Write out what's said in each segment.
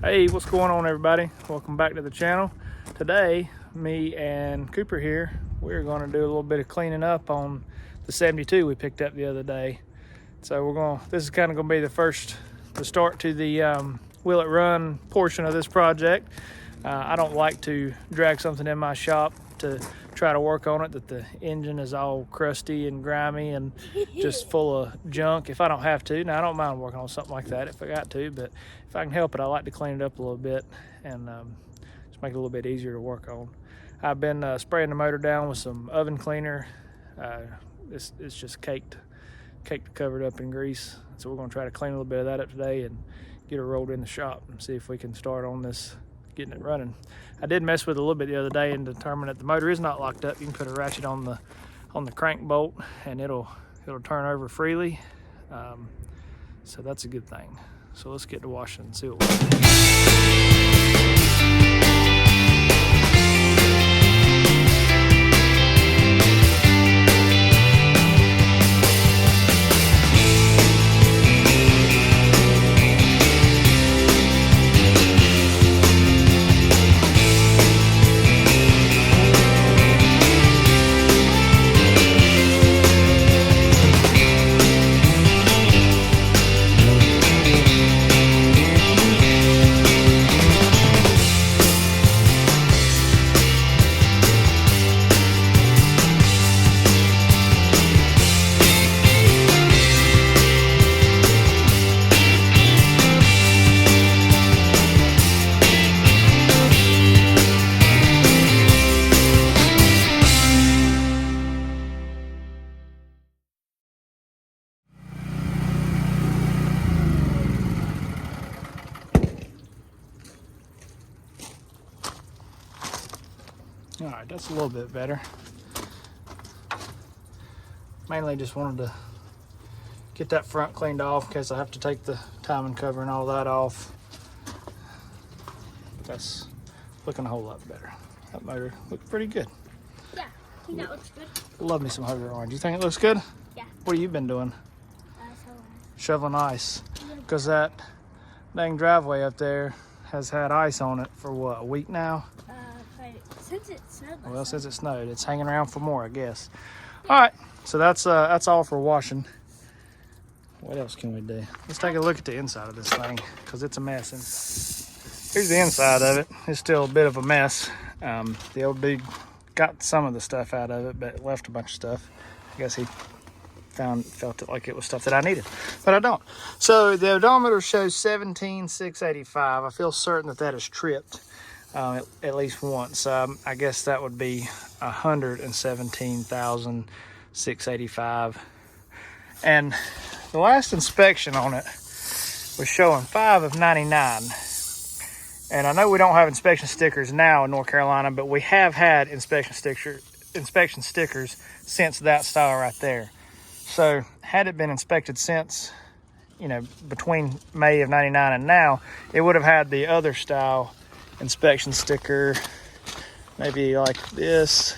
Hey, what's going on, everybody? Welcome back to the channel. Today, me and Cooper here, we're going to do a little bit of cleaning up on the 72 we picked up the other day. So this is kind of going to be the start to the will it run portion of this project. I don't like to drag something in my shop to try to work on it that the engine is all crusty and grimy and just full of junk if I don't have to. Now, I don't mind working on something like that if I got to, but if I can help it, I like to clean it up a little bit and just make it a little bit easier to work on. I've been spraying the motor down with some oven cleaner. It's just caked covered up in grease. So we're going to try to clean a little bit of that up today and get it rolled in the shop and see if we can start on this, getting it running. I did mess with it a little bit the other day and determined that the motor is not locked up. You can put a ratchet on the crank bolt and it'll turn over freely. So that's a good thing. So let's get to washing and see what we do. All right, that's a little bit better. Mainly just wanted to get that front cleaned off in case I have to take the timing cover and all that off. That's looking a whole lot better. That motor looked pretty good. Yeah, I think that looks good. Love me some Hoger Orange. You think it looks good? Yeah. What have you been doing? Shoveling. Shoveling ice. Because that dang driveway up there has had ice on it for what, a week now? Since it snowed. Well, since it snowed, it's hanging around for more, I guess. All right, so that's all for washing. What else can we do? Let's take a look at the inside of this thing because it's a mess. And here's the inside of it. It's still a bit of a mess. The old dude got some of the stuff out of it, but left a bunch of stuff. I guess he felt it like it was stuff that I needed, but I don't. So the odometer shows 17,685. I feel certain that is tripped. At least once. I guess that would be 117,685. And the last inspection on it was showing 5 of 99. And I know we don't have inspection stickers now in North Carolina, but we have had inspection stickers since that style right there. So had it been inspected since, between May of 99 and now, it would have had the other style inspection sticker, maybe like this.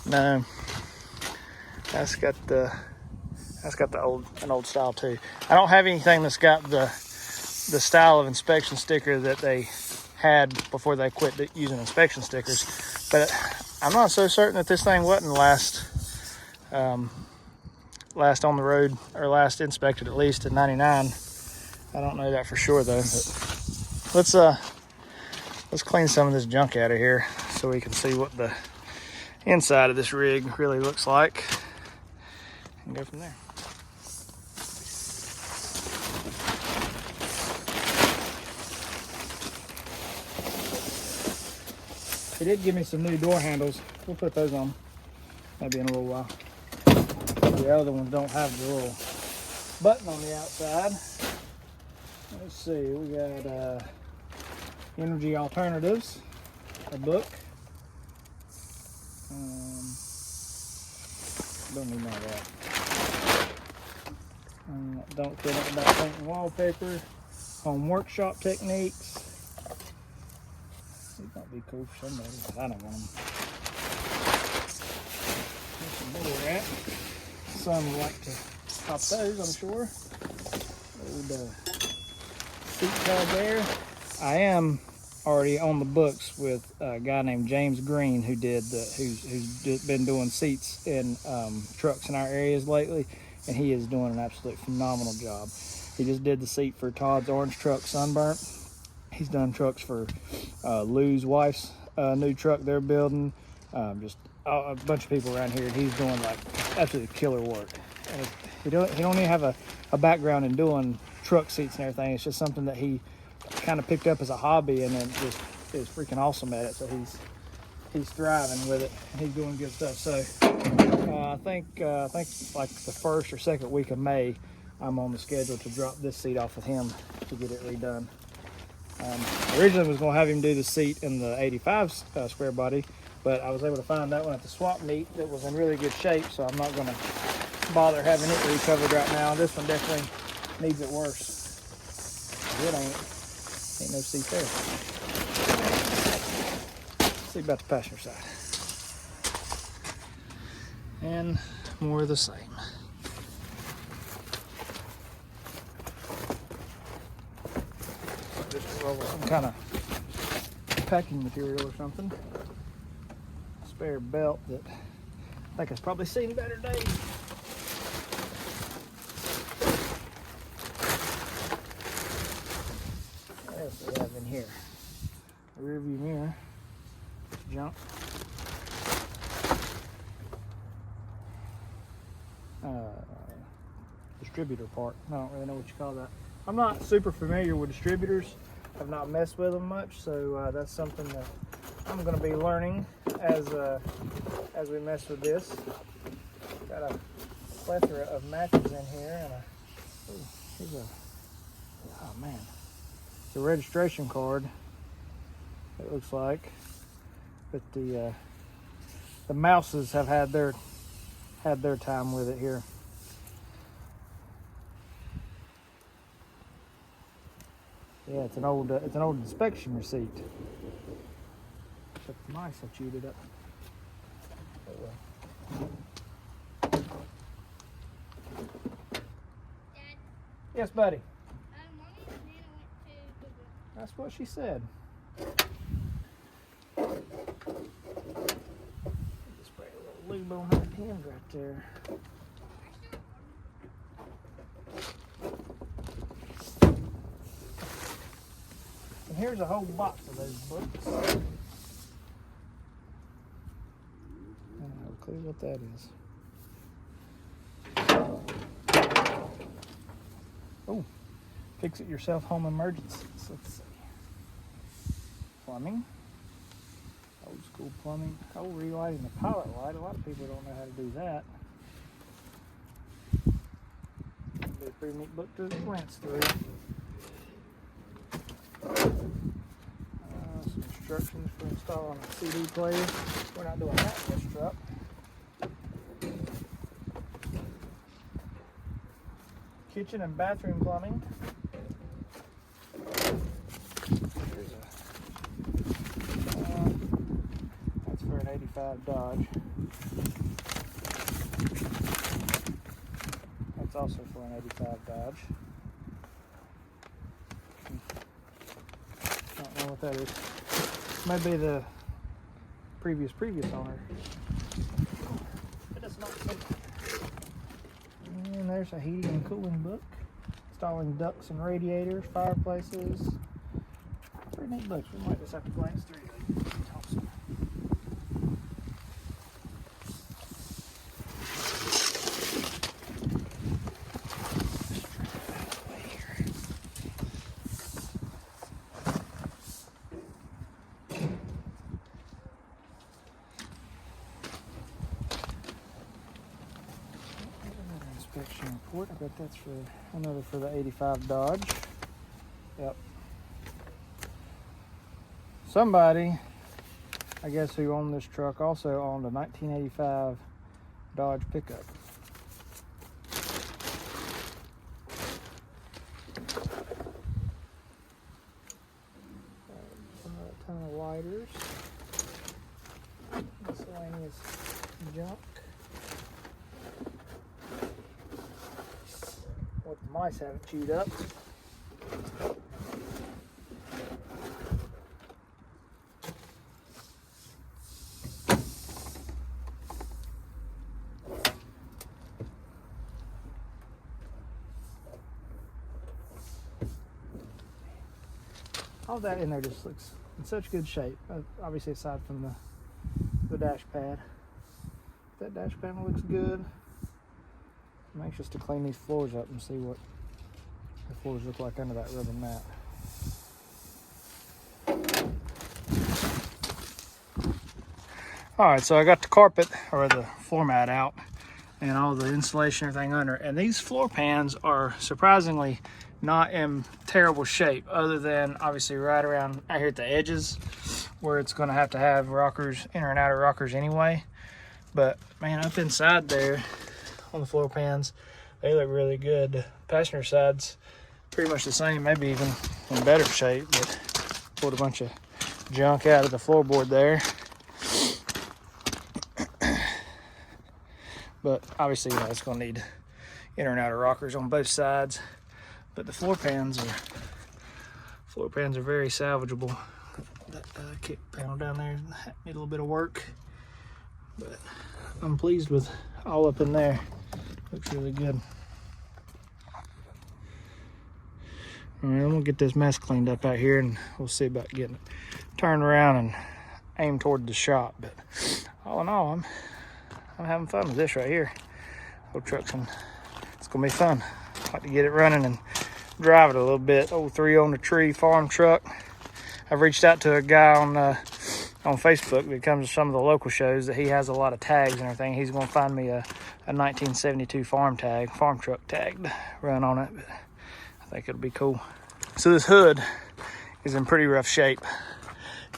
No, that's got an old style too. I don't have anything that's got the style of inspection sticker that they had before they quit using inspection stickers. But I'm not so certain that this thing wasn't last on the road, or last inspected at least in 99. I don't know that for sure though. But let's clean some of this junk out of here so we can see what the inside of this rig really looks like and go from there. They did give me some new door handles. We'll put those on maybe in a little while. The other ones don't have the little button on the outside. Let's see, we got Energy Alternatives, a book. Don't need none of that. Don't care nothing about painting wallpaper. Home workshop techniques. These might be cool for somebody, but I don't want them. There's some more wrap. Some would like to pop those, I'm sure. Old seat pad there. I am already on the books with a guy named James Green who's been doing seats in trucks in our areas lately, and he is doing an absolute phenomenal job. He just did the seat for Todd's orange truck, Sunburnt. He's done trucks for Lou's wife's new truck they're building. Just a bunch of people around here, and he's doing like absolutely killer work. And he don't even have a background in doing truck seats and everything. It's just something that he kind of picked up as a hobby, and then just is freaking awesome at it. So he's thriving with it, and he's doing good stuff. So I think like the first or second week of May, I'm on the schedule to drop this seat off with him to get it redone. Originally was going to have him do the seat in the 85 square body, but I was able to find that one at the swap meet that was in really good shape, so I'm not going to bother having it recovered right now. This one definitely needs it worse. It ain't no seat there. Let's see about the passenger side. And more of the same. Just roll some kind of packing material or something. Spare belt that I think has probably seen better days. What else do we have in here? A rear view mirror. Junk. Distributor part. I don't really know what you call that. I'm not super familiar with distributors. I've not messed with them much, so that's something that I'm going to be learning as we mess with this. Got a plethora of matches in here, and oh man, it's a registration card. It looks like, but the mouses have had their time with it here. Yeah, it's an old inspection receipt. Except the mice have chewed it up. Oh well. Dad. Yes, buddy. Mommy and Nana went to Google. That's what she said. Just spray a little lube on that pin right there. And here's a whole box of those books. I don't have a clue what that is. Oh, fix it yourself home emergencies. Let's see. Plumbing. Old school plumbing. Oh, relighting the pilot light. A lot of people don't know how to do that. It'd be a pretty neat book to glance through. Some instructions for installing a CD player. We're not doing that in this truck. Kitchen and bathroom plumbing. Here's that's for an 85 Dodge. That's also for an 85 Dodge. I don't know what that is. Maybe the previous owner. It is not simple. And there's a heating and cooling book. Installing ducts and radiators, fireplaces. Pretty neat books. We might just have to glance through these. Awesome. Inspection report. I bet that's for another for the 85 Dodge. Yep. Somebody, I guess, who owned this truck also owned a 1985 Dodge pickup. A ton of lighters. Miscellaneous junk. What the mice haven't chewed up. all that in there just looks in such good shape. Obviously, aside from the dash pad, that dash panel looks good. I'm anxious to clean these floors up and see what the floors look like under that rubber mat. All right, so I got the carpet or the floor mat out and all the insulation, everything under. And these floor pans are surprisingly not in terrible shape, other than obviously right around out here at the edges where it's going to have rockers, inner and outer rockers anyway. But man, up inside there on the floor pans, they look really good. The passenger side's pretty much the same, maybe even in better shape, but pulled a bunch of junk out of the floorboard there. But obviously, it's going to need inner and outer rockers on both sides. But the floor pans are very salvageable. That kick panel down there need a little bit of work, but I'm pleased with all up in there. Looks really good. All right, I'm gonna get this mess cleaned up out here, and we'll see about getting it turned around and aim toward the shop. But all in all, I'm having fun with this right here. Old trucks, and it's gonna be fun. Like to get it running and drive it a little bit. Old 3 on the tree farm truck. I've reached out to a guy on Facebook that comes to some of the local shows that he has a lot of tags and everything. He's gonna find me a 1972 farm truck tag to run on it. But I think it'll be cool. So this hood is in pretty rough shape.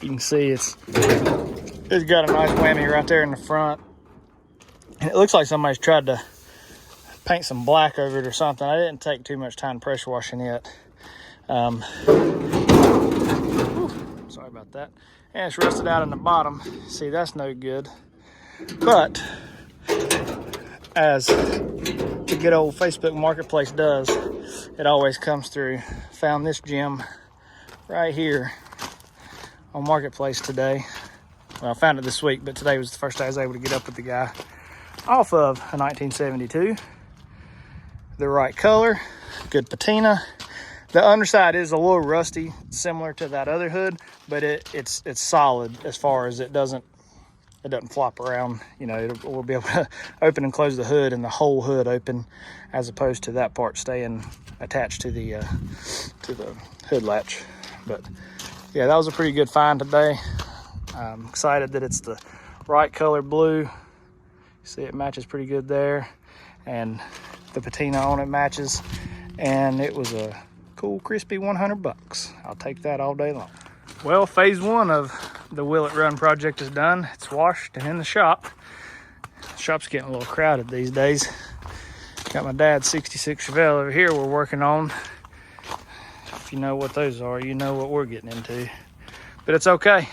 You can see it's got a nice whammy right there in the front. And it looks like somebody's tried to paint some black over it or something. I didn't take too much time pressure washing it. Sorry about that. And it's rusted out in the bottom. See, that's no good. But as the good old Facebook Marketplace does, it always comes through. Found this gem right here on Marketplace today. Well, I found it this week, but today was the first day I was able to get up with the guy. Off of a 1972. The right color, good patina. The underside is a little rusty, similar to that other hood, but it's solid as far as it doesn't flop around. You know, we'll be able to open and close the hood and the whole hood open, as opposed to that part staying attached to the hood latch. But yeah, that was a pretty good find today. I'm excited that it's the right color blue. See, it matches pretty good there, and the patina on it matches, and it was a cool crispy $100. I'll take that all day long. Well, phase 1 of the Will It Run project is done. It's washed and in the shop. The shop's getting a little crowded these days. Got my dad's 66 Chevelle over here we're working on. If you know what those are, you know what we're getting into. But it's okay.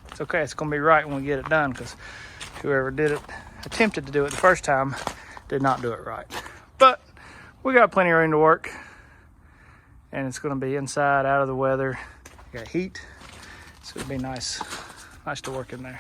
It's okay. It's gonna be right when we get it done, because whoever attempted to do it the first time did not do it right. But we got plenty of room to work, and it's going to be inside, out of the weather. We got heat, so it'll be nice to work in there.